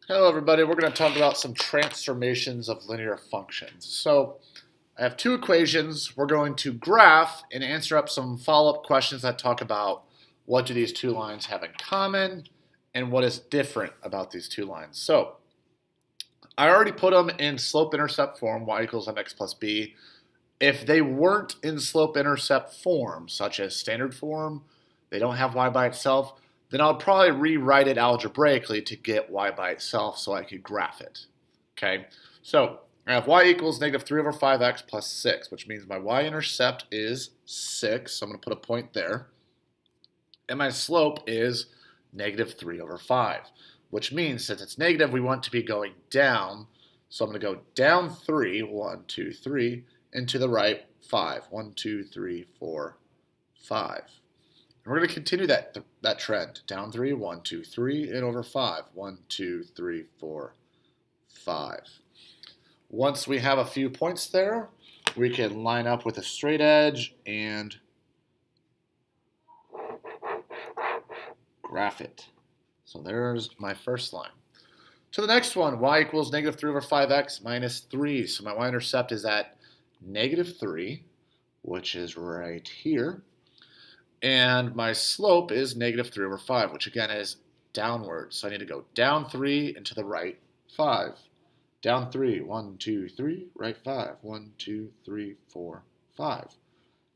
Hello everybody, we're going to talk about some transformations of linear functions. So I have two equations. We're going to graph and answer up some follow-up questions that talk about what do these two lines have in common and what is different about these two lines. So I already put them in slope-intercept form, y equals mx plus b. If they weren't in slope-intercept form, such as standard form, they don't have y by itself, then I'll probably rewrite it algebraically to get y by itself so I could graph it. Okay, so I have y equals negative 3 over 5x plus 6, which means my y-intercept is 6, so I'm going to put a point there. And my slope is negative 3 over 5, which means since it's negative, we want to be going down. So I'm going to go down 3, 1, 2, 3, and to the right 5, 1, 2, 3, 4, 5. And we're going to continue that trend. Down 3, 1, 2, 3, and over 5. 1, 2, 3, 4, 5. Once we have a few points there, we can line up with a straight edge and graph it. So there's my first line. To the next one, y equals negative 3 over 5x minus 3. So my y-intercept is at negative 3, which is right here. And my slope is negative 3 over 5, which again is downward. So I need to go down 3 and to the right 5. Down 3, 1, 2, 3, right 5. 1, 2, 3, 4, 5.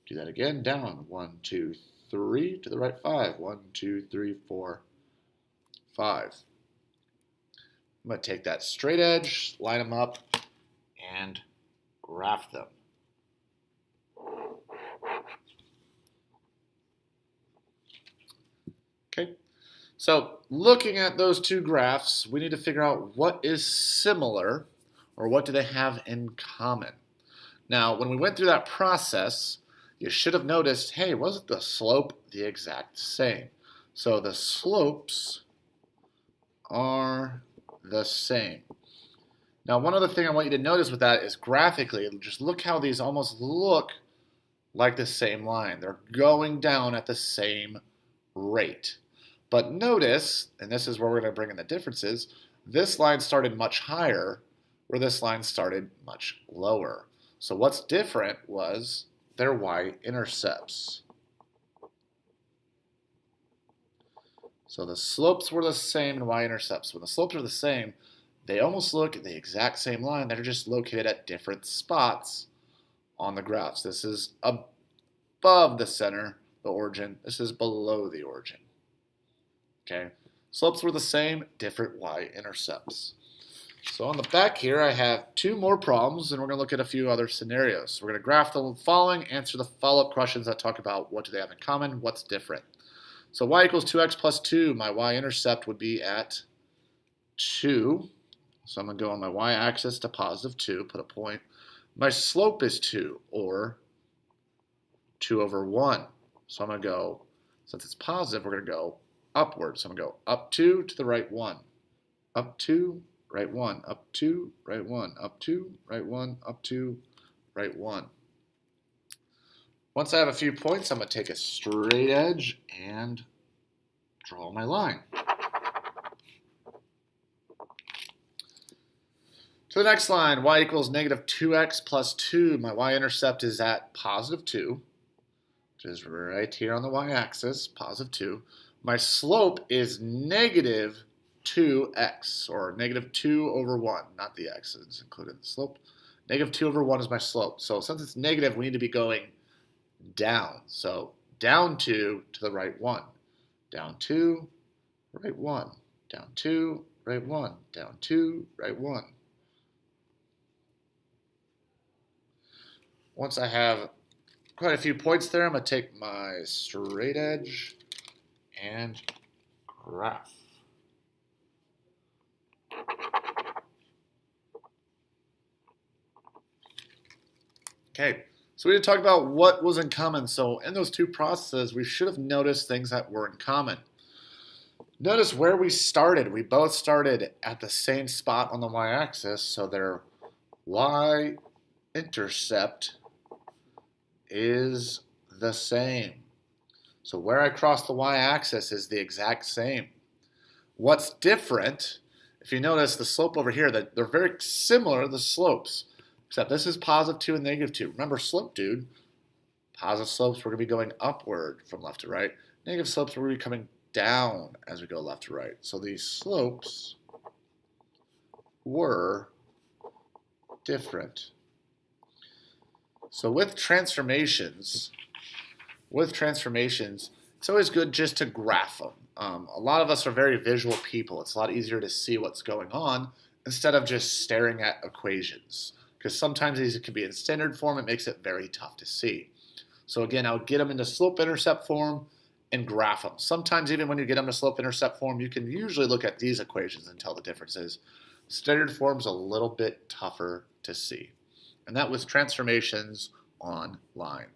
Do that again, down 1, 2, 3, to the right 5. 1, 2, 3, 4, 5. I'm going to take that straight edge, line them up, and graph them. Okay, so looking at those two graphs, we need to figure out what is similar or what do they have in common. Now, when we went through that process, you should have noticed, hey, wasn't the slope the exact same? So the slopes are the same. Now, one other thing I want you to notice with that is graphically, just look how these almost look like the same line. They're going down at the same rate. But notice, and this is where we're going to bring in the differences, this line started much higher, where this line started much lower. So what's different was their y-intercepts. So the slopes were the same and y-intercepts. When the slopes are the same, they almost look at the exact same line. They're just located at different spots on the graphs. This is above the center, the origin. This is below the origin. Okay, slopes were the same, different y-intercepts. So on the back here, I have two more problems, and we're going to look at a few other scenarios. So we're going to graph the following, answer the follow-up questions that talk about what do they have in common, what's different. So y equals 2x plus 2. My y-intercept would be at 2. So I'm going to go on my y-axis to positive 2, put a point. My slope is 2, or 2 over 1. So I'm going to go, since it's positive, we're going to go upward. So I'm going to go up 2 to the right 1. Up 2, right 1. Up 2, right 1. Up 2, right 1. Up 2, right 1. Once I have a few points, I'm going to take a straight edge and draw my line. To the next line, y equals negative 2x plus 2. My y-intercept is at positive 2, which is right here on the y-axis, positive 2. My slope is negative 2x, or negative 2 over 1, not the x, it's included in the slope. Negative 2 over 1 is my slope. So since it's negative, we need to be going down. So down 2 to the right 1. Down 2, right 1. Down 2, right 1. Down 2, right 1. Once I have quite a few points there, I'm going to take my straight edge and graph. Okay, so we need to talk about what was in common. So in those two processes, we should have noticed things that were in common. Notice where we started. We both started at the same spot on the y-axis, so their y-intercept is the same. So where I cross the y-axis is the exact same. What's different if you notice the slope over here, that they're very similar, the slopes, except this is positive 2 and negative 2. Remember slope, dude. Positive slopes, we're going to be going upward from left to right. Negative slopes, we're going to be coming down as we go left to right. So these slopes were different. So with transformations, it's always good just to graph them. A lot of us are very visual people. It's a lot easier to see what's going on instead of just staring at equations. Because sometimes these can be in standard form, it makes it very tough to see. So again, I would get them into slope-intercept form and graph them. Sometimes even when you get them to slope-intercept form, you can usually look at these equations and tell the differences. Standard form's a little bit tougher to see. And that was transformations on lines.